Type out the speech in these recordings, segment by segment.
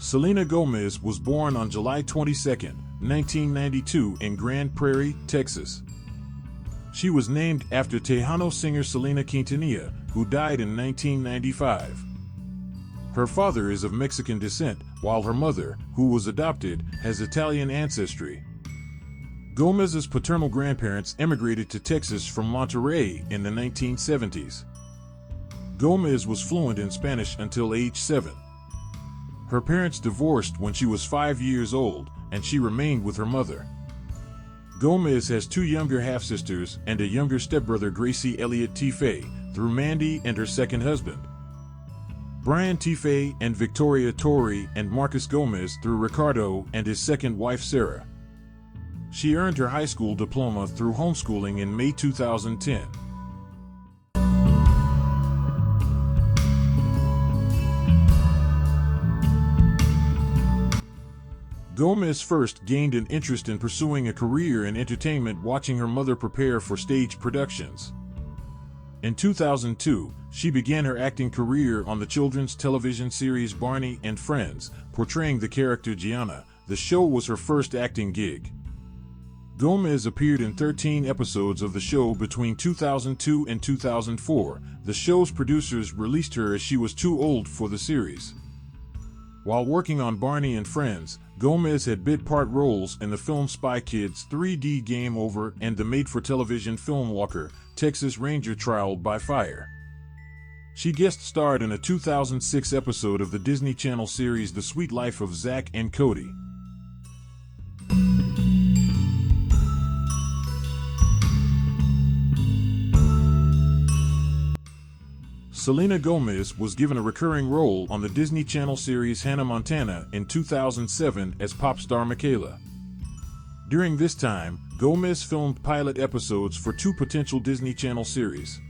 Selena Gomez was born on July 22, 1992 in Grand Prairie, Texas. She was named after Tejano singer Selena Quintanilla, who died in 1995. Her father is of Mexican descent, while her mother, who was adopted, has Italian ancestry. Gomez's paternal grandparents emigrated to Texas from Monterrey in the 1970s. Gomez was fluent in Spanish until age 7. Her parents divorced when she was 5 years old, and she remained with her mother. Gomez has 2 younger half-sisters and a younger stepbrother, Gracie Elliott Tife, through Mandy and her second husband, Brian Tife, and Victoria Torrey and Marcus Gomez through Ricardo and his second wife, Sarah. She earned her high school diploma through homeschooling in May 2010. Gomez first gained an interest in pursuing a career in entertainment watching her mother prepare for stage productions. In 2002, she began her acting career on the children's television series Barney and Friends, portraying the character Gianna. The show was her first acting gig. Gomez appeared in 13 episodes of the show between 2002 and 2004. The show's producers released her as she was too old for the series. While working on Barney and Friends, Gomez had bit-part roles in the film Spy Kids 3D Game Over and the made-for-television film Walker, Texas Ranger Trial by Fire. She guest-starred in a 2006 episode of the Disney Channel series The Sweet Life of Zack and Cody. Selena Gomez was given a recurring role on the Disney Channel series Hannah Montana in 2007 as pop star Michaela. During this time, Gomez filmed pilot episodes for 2 potential Disney Channel series.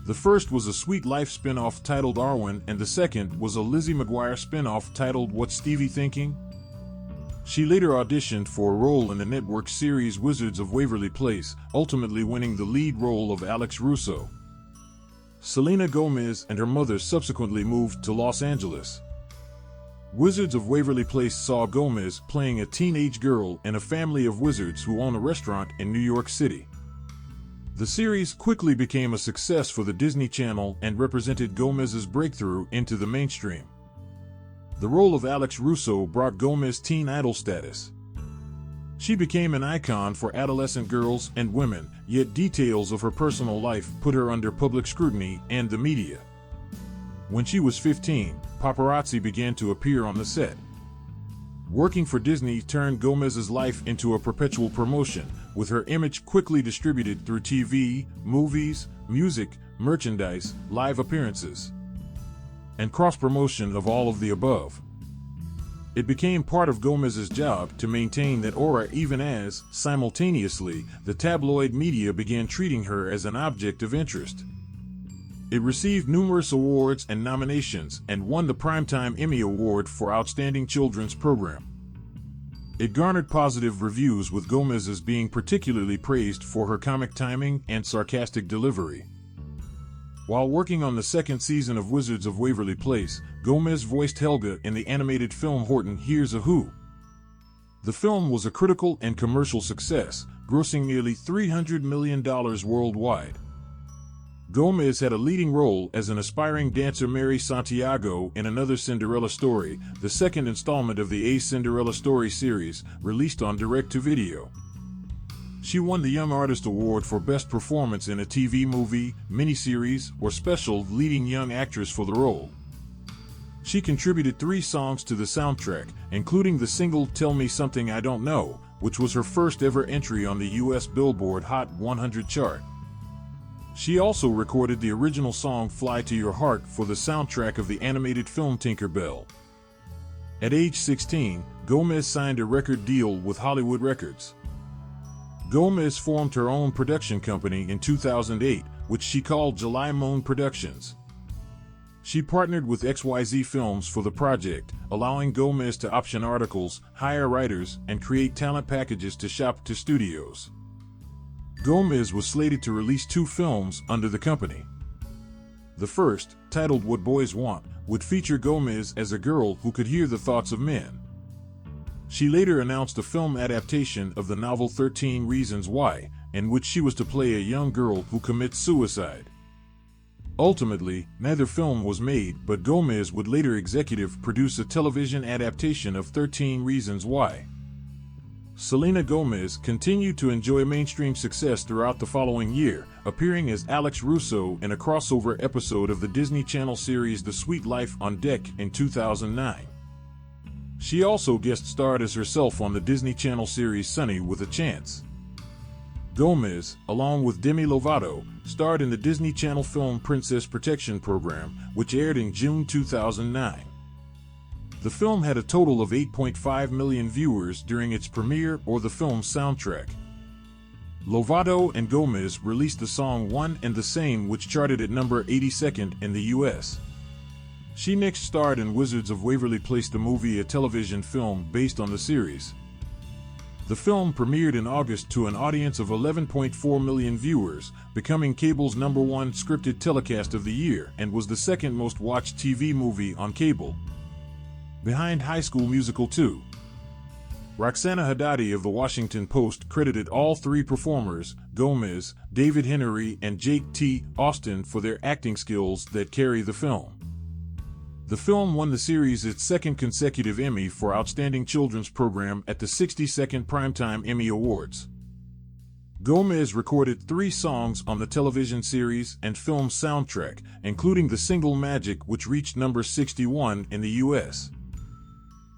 The first was a Sweet Life spin-off titled Arwen, and the second was a Lizzie McGuire spin-off titled What's Stevie Thinking? She later auditioned for a role in the network series Wizards of Waverly Place, ultimately winning the lead role of Alex Russo. Selena Gomez and her mother subsequently moved to Los Angeles. Wizards of Waverly Place saw Gomez playing a teenage girl in a family of wizards who own a restaurant in New York City. The series quickly became a success for the Disney Channel and represented Gomez's breakthrough into the mainstream. The role of Alex Russo brought Gomez teen idol status. She became an icon for adolescent girls and women, yet details of her personal life put her under public scrutiny and the media. When she was 15, paparazzi began to appear on the set. Working for Disney turned Gomez's life into a perpetual promotion, with her image quickly distributed through TV, movies, music, merchandise, live appearances, and cross-promotion of all of the above. It became part of Gomez's job to maintain that aura even as, simultaneously, the tabloid media began treating her as an object of interest. It received numerous awards and nominations and won the Primetime Emmy Award for Outstanding Children's Program. It garnered positive reviews, with Gomez's being particularly praised for her comic timing and sarcastic delivery. While working on the second season of Wizards of Waverly Place, Gomez voiced Helga in the animated film Horton Hears a Who. The film was a critical and commercial success, grossing nearly $300 million worldwide. Gomez had a leading role as an aspiring dancer Mary Santiago in Another Cinderella Story, the second installment of the A Cinderella Story series, released on direct-to-video. She won the Young Artist Award for Best Performance in a TV movie, miniseries, or special, leading young actress for the role. She contributed 3 songs to the soundtrack, including the single Tell Me Something I Don't Know, which was her first ever entry on the U.S. Billboard Hot 100 chart. She also recorded the original song Fly to Your Heart for the soundtrack of the animated film Tinker Bell. At age 16, Gomez signed a record deal with Hollywood Records. Gomez formed her own production company in 2008, which she called July Moon Productions. She partnered with XYZ Films for the project, allowing Gomez to option articles, hire writers, and create talent packages to shop to studios. Gomez was slated to release 2 films under the company. The first, titled What Boys Want, would feature Gomez as a girl who could hear the thoughts of men. She later announced a film adaptation of the novel 13 Reasons Why, in which she was to play a young girl who commits suicide. Ultimately, neither film was made, but Gomez would later executive produce a television adaptation of 13 Reasons Why. Selena Gomez continued to enjoy mainstream success throughout the following year, appearing as Alex Russo in a crossover episode of the Disney Channel series The Sweet Life on Deck in 2009. She also guest-starred as herself on the Disney Channel series Sunny with a Chance. Gomez, along with Demi Lovato, starred in the Disney Channel film Princess Protection Program, which aired in June 2009. The film had a total of 8.5 million viewers during its premiere or the film's soundtrack. Lovato and Gomez released the song One and the Same, which charted at number 82nd in the US. She next starred in Wizards of Waverly Place, the movie, a television film based on the series. The film premiered in August to an audience of 11.4 million viewers, becoming cable's #1 scripted telecast of the year and was the second most watched TV movie on cable, behind High School Musical 2. Roxana Haddadi of The Washington Post credited all three performers, Gomez, David Henry, and Jake T. Austin, for their acting skills that carry the film. The film won the series its second consecutive Emmy for Outstanding Children's Program at the 62nd Primetime Emmy Awards. Gomez recorded 3 songs on the television series and film soundtrack, including the single Magic, which reached number 61 in the US.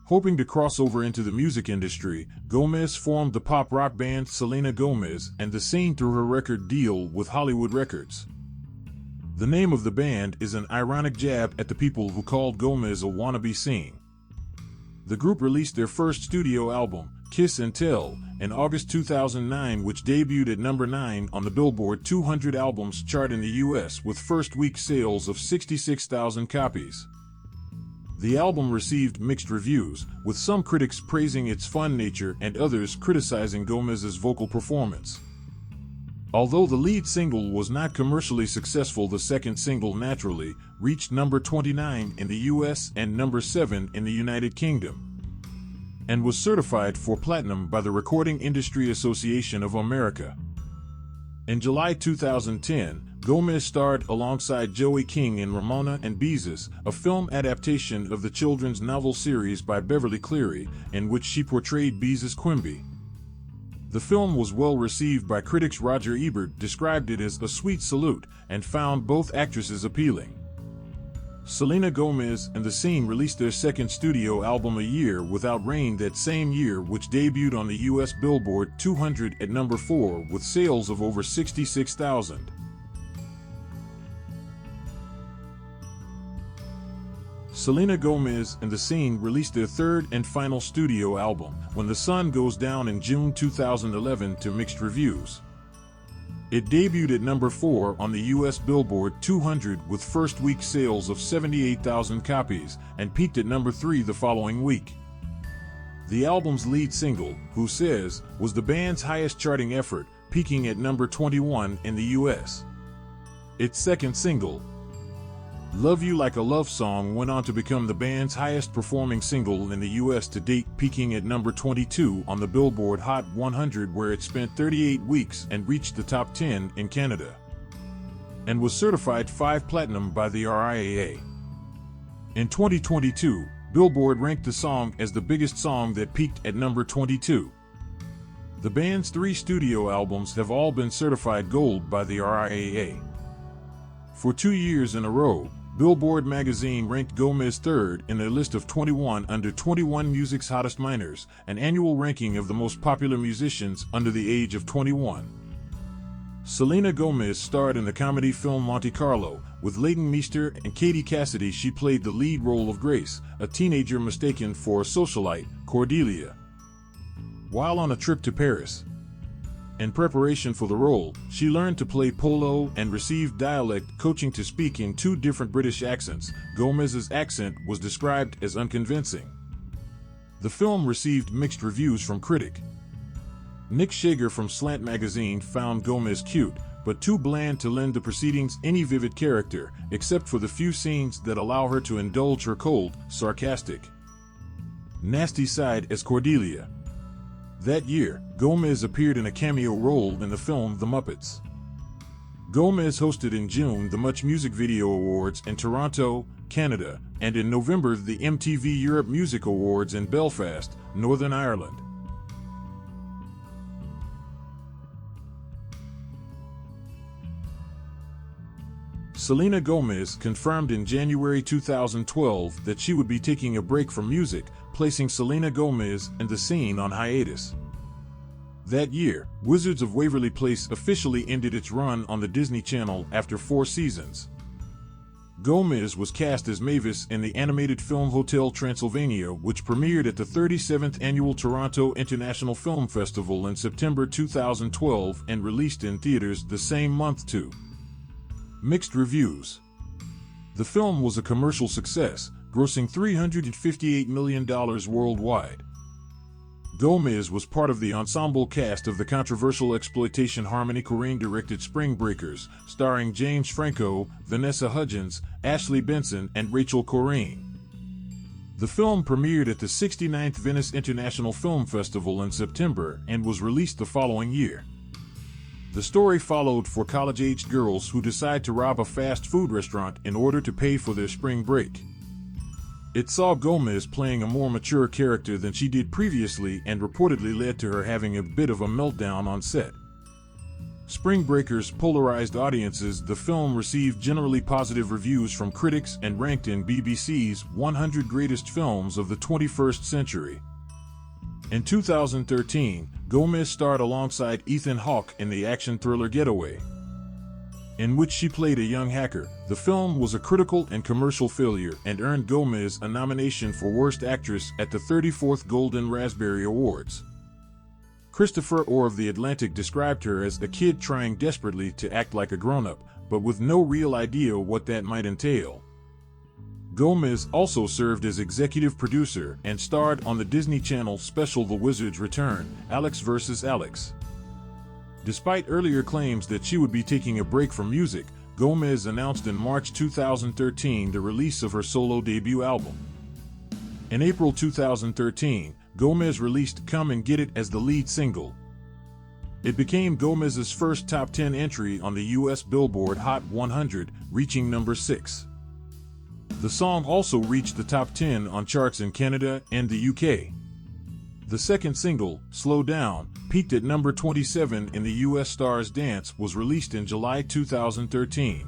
Hoping to cross over into the music industry, Gomez formed the pop-rock band Selena Gomez and the scene through her record deal with Hollywood Records. The name of the band is an ironic jab at the people who called Gomez a wannabe scene. The group released their first studio album, Kiss and Tell, in August 2009, which debuted at number 9 on the Billboard 200 albums chart in the US with first-week sales of 66,000 copies. The album received mixed reviews, with some critics praising its fun nature and others criticizing Gomez's vocal performance. Although the lead single was not commercially successful, the second single, Naturally, reached number 29 in the US and number 7 in the United Kingdom, and was certified for platinum by the Recording Industry Association of America. In July 2010, Gomez starred alongside Joey King in Ramona and Beezus, a film adaptation of the children's novel series by Beverly Cleary, in which she portrayed Beezus Quimby. The film was well received by critics. Roger Ebert described it as a sweet salute and found both actresses appealing. Selena Gomez and The Scene released their second studio album, A Year Without Rain, that same year, which debuted on the US Billboard 200 at number 4 with sales of over 66,000. Selena Gomez and The Scene released their third and final studio album, When the Sun Goes Down, in June 2011 to mixed reviews. It debuted at number 4 on the US Billboard 200 with first-week sales of 78,000 copies and peaked at number 3 the following week. The album's lead single, Who Says, was the band's highest charting effort, peaking at number 21 in the US. Its second single, Love You Like a Love Song, went on to become the band's highest-performing single in the US to date, peaking at number 22 on the Billboard Hot 100, where it spent 38 weeks and reached the top 10 in Canada, and was certified 5 platinum by the RIAA. In 2022, Billboard ranked the song as the biggest song that peaked at number 22. The band's 3 studio albums have all been certified gold by the RIAA. For 2 years in a row, Billboard magazine ranked Gomez third in their list of 21 under 21 music's hottest minors, an annual ranking of the most popular musicians under the age of 21. Selena Gomez starred in the comedy film Monte Carlo. With Leighton Meester and Katie Cassidy, she played the lead role of Grace, a teenager mistaken for a socialite, Cordelia. While on a trip to Paris, in preparation for the role, she learned to play polo and received dialect coaching to speak in 2 different British accents. Gomez's accent was described as unconvincing. The film received mixed reviews from critics. Nick Shager from Slant magazine found Gomez cute, but too bland to lend the proceedings any vivid character, except for the few scenes that allow her to indulge her cold, sarcastic, nasty side as Cordelia. That year, Gomez appeared in a cameo role in the film The Muppets. Gomez hosted in June the Much Music Video Awards in Toronto, Canada, and in November the MTV Europe Music Awards in Belfast, Northern Ireland. Selena Gomez confirmed in January 2012 that she would be taking a break from music, placing Selena Gomez and the Scene on hiatus. That year, Wizards of Waverly Place officially ended its run on the Disney Channel after 4 seasons. Gomez was cast as Mavis in the animated film Hotel Transylvania, which premiered at the 37th Annual Toronto International Film Festival in September 2012 and released in theaters the same month too. Mixed reviews. The film was a commercial success, grossing $358 million worldwide. Gomez was part of the ensemble cast of the controversial exploitation Harmony Korine-directed Spring Breakers, starring James Franco, Vanessa Hudgens, Ashley Benson, and Rachel Korine. The film premiered at the 69th Venice International Film Festival in September and was released the following year. The story followed 4 college-aged girls who decide to rob a fast food restaurant in order to pay for their spring break. It saw Gomez playing a more mature character than she did previously and reportedly led to her having a bit of a meltdown on set. Spring Breakers polarized audiences. The film received generally positive reviews from critics and ranked in BBC's 100 Greatest Films of the 21st Century. In 2013, Gomez starred alongside Ethan Hawke in the action thriller Getaway, in which she played a young hacker. The film was a critical and commercial failure and earned Gomez a nomination for Worst Actress at the 34th Golden Raspberry Awards. Christopher Orr of The Atlantic described her as a kid trying desperately to act like a grown-up, but with no real idea what that might entail. Gomez also served as executive producer and starred on the Disney Channel special The Wizards Return, Alex vs. Alex. Despite earlier claims that she would be taking a break from music, Gomez announced in March 2013 the release of her solo debut album. In April 2013, Gomez released Come and Get It as the lead single. It became Gomez's first top 10 entry on the US Billboard Hot 100, reaching number 6. The song also reached the top 10 on charts in Canada and the UK. The second single, Slow Down, peaked at number 27 in the US. Stars Dance was released in July 2013.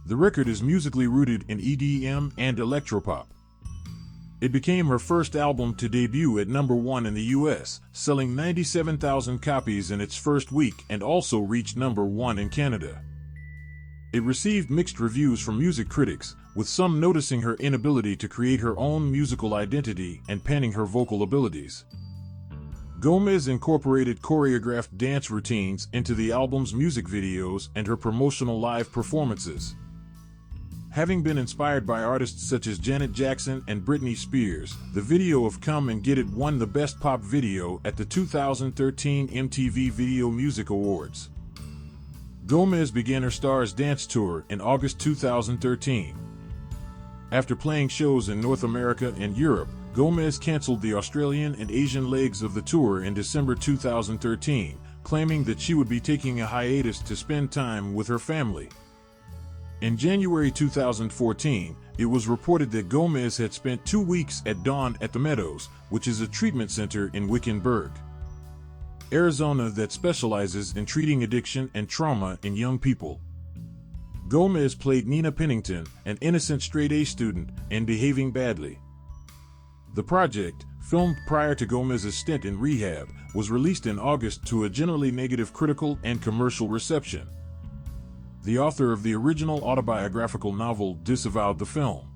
The record is musically rooted in EDM and electropop. It became her first album to debut at number 1 in the US, selling 97,000 copies in its first week, and also reached number 1 in Canada. It received mixed reviews from music critics, with some noticing her inability to create her own musical identity and panning her vocal abilities. Gomez incorporated choreographed dance routines into the album's music videos and her promotional live performances. Having been inspired by artists such as Janet Jackson and Britney Spears, the video of Come and Get It won the Best Pop Video at the 2013 MTV Video Music Awards. Gomez began her Stars Dance tour in August 2013. After playing shows in North America and Europe, Gomez canceled the Australian and Asian legs of the tour in December 2013, claiming that she would be taking a hiatus to spend time with her family. In January 2014, it was reported that Gomez had spent 2 weeks at Dawn at the Meadows, which is a treatment center in Wickenburg, Arizona that specializes in treating addiction and trauma in young people. Gomez played Nina Pennington, an innocent straight-A student, in Behaving Badly. The project, filmed prior to Gomez's stint in rehab, was released in August to a generally negative critical and commercial reception. The author of the original autobiographical novel disavowed the film.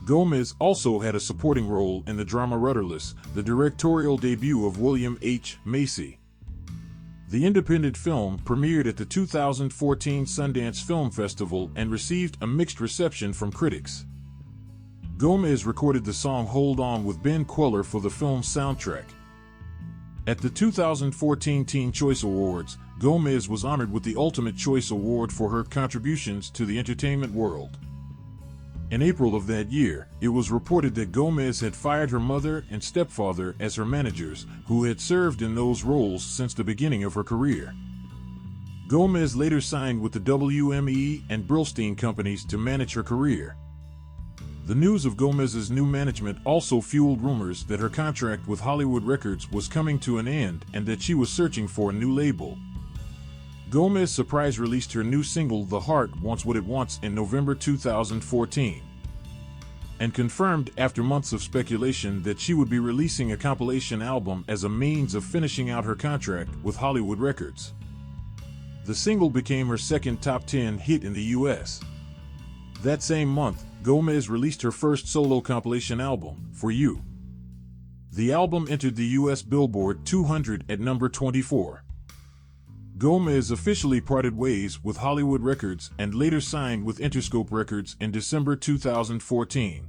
Gomez also had a supporting role in the drama Rudderless, the directorial debut of William H. Macy. The independent film premiered at the 2014 Sundance Film Festival and received a mixed reception from critics. Gomez recorded the song Hold On with Ben Queller for the film's soundtrack. At the 2014 Teen Choice Awards, Gomez was honored with the Ultimate Choice Award for her contributions to the entertainment world. In April of that year, it was reported that Gomez had fired her mother and stepfather as her managers, who had served in those roles since the beginning of her career. Gomez later signed with the WME and Brillstein companies to manage her career. The news of Gomez's new management also fueled rumors that her contract with Hollywood Records was coming to an end and that she was searching for a new label. Gomez surprise released her new single The Heart Wants What It Wants in November 2014, and confirmed after months of speculation that she would be releasing a compilation album as a means of finishing out her contract with Hollywood Records. The single became her second top 10 hit in the US. That same month, Gomez released her first solo compilation album, For You. The album entered the US Billboard 200 at number 24. Gomez officially parted ways with Hollywood Records and later signed with Interscope Records in December 2014.